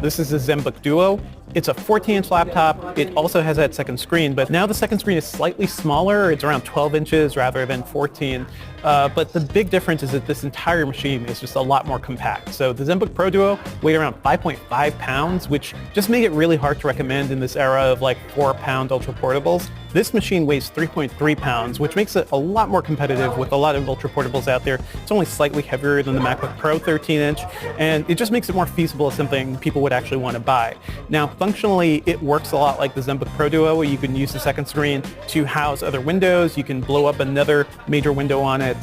This is the Zenbook Duo. It's a 14-inch laptop. It also has that second screen, but now the second screen is slightly smaller. It's around 12 inches rather than 14. But the big difference is that this entire machine is just a lot more compact. So the Zenbook Pro Duo weighed around 5.5 pounds, which just made it really hard to recommend in this era of like 4-pound ultra portables. This machine weighs 3.3 pounds, which makes it a lot more competitive with a lot of ultra portables out there. It's only slightly heavier than the MacBook Pro 13-inch, and it just makes it more feasible as something people would actually want to buy. Now, functionally, it works a lot like the Zenbook Pro Duo. You can use the second screen to house other windows. You can blow up another major window on it.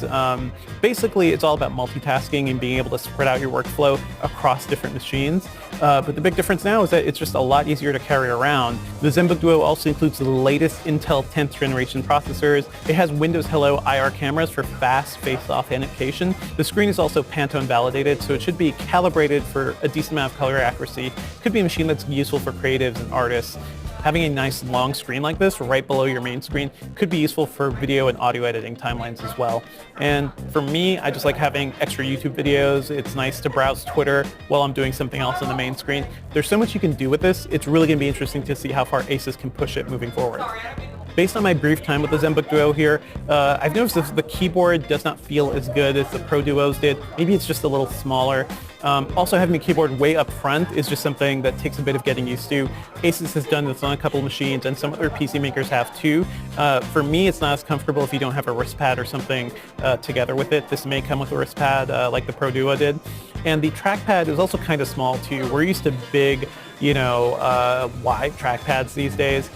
Basically, it's all about multitasking and being able to spread out your workflow across different machines. But the big difference now is that it's just a lot easier to carry around. The Zenbook Duo also includes the latest Intel 10th generation processors. It has Windows Hello IR cameras for fast face-off authentication. The screen is also Pantone validated, so it should be calibrated for a decent amount of color accuracy. Could be a machine that's useful for creatives and artists. Having a nice long screen like this right below your main screen could be useful for video and audio editing timelines as well. And for me, I just like having extra YouTube videos. It's nice to browse Twitter while I'm doing something else on the main screen. There's so much you can do with this. It's really going to be interesting to see how far Asus can push it moving forward. Based on my brief time with the Zenbook Duo here, I've noticed that the keyboard does not feel as good as the Pro Duos did. Maybe it's just a little smaller. Also, having the keyboard way up front is just something that takes a bit of getting used to. Asus has done this on a couple of machines, and some other PC makers have too. For me, it's not as comfortable if you don't have a wrist pad or something together with it. This may come with a wrist pad like the Pro Duo did. And the trackpad is also kind of small too. We're used to big, wide trackpads these days.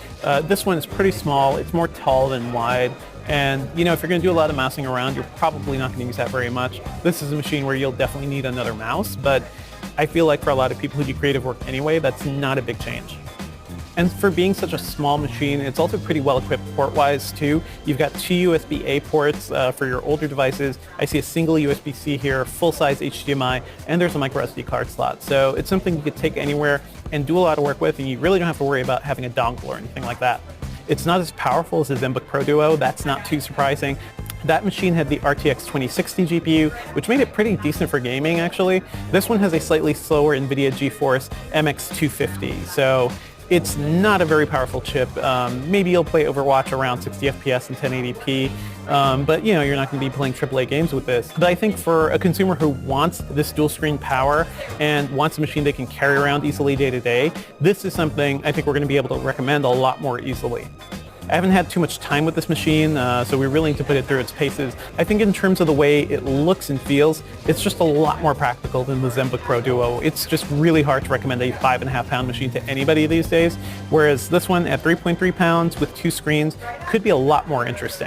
This one is pretty small. It's more tall than wide. And, if you're going to do a lot of mousing around, you're probably not going to use that very much. This is a machine where you'll definitely need another mouse, but I feel like for a lot of people who do creative work anyway, that's not a big change. And for being such a small machine, it's also pretty well equipped port-wise too. You've got 2 USB-A ports for your older devices. I see a single USB-C here, full-size HDMI, and there's a micro SD card slot. So it's something you could take anywhere and do a lot of work with, and you really don't have to worry about having a dongle or anything like that. It's not as powerful as the Zenbook Pro Duo. That's not too surprising. That machine had the RTX 2060 GPU, which made it pretty decent for gaming, actually. This one has a slightly slower NVIDIA GeForce MX 250, so it's not a very powerful chip. Maybe you'll play Overwatch around 60 FPS and 1080p, but you're not going to be playing AAA games with this. But I think for a consumer who wants this dual screen power and wants a machine they can carry around easily day to day, this is something I think we're going to be able to recommend a lot more easily. I haven't had too much time with this machine, so we really need to put it through its paces. I think in terms of the way it looks and feels, it's just a lot more practical than the Zenbook Pro Duo. It's just really hard to recommend a 5.5-pound machine to anybody these days, whereas this one at 3.3 pounds with 2 screens could be a lot more interesting.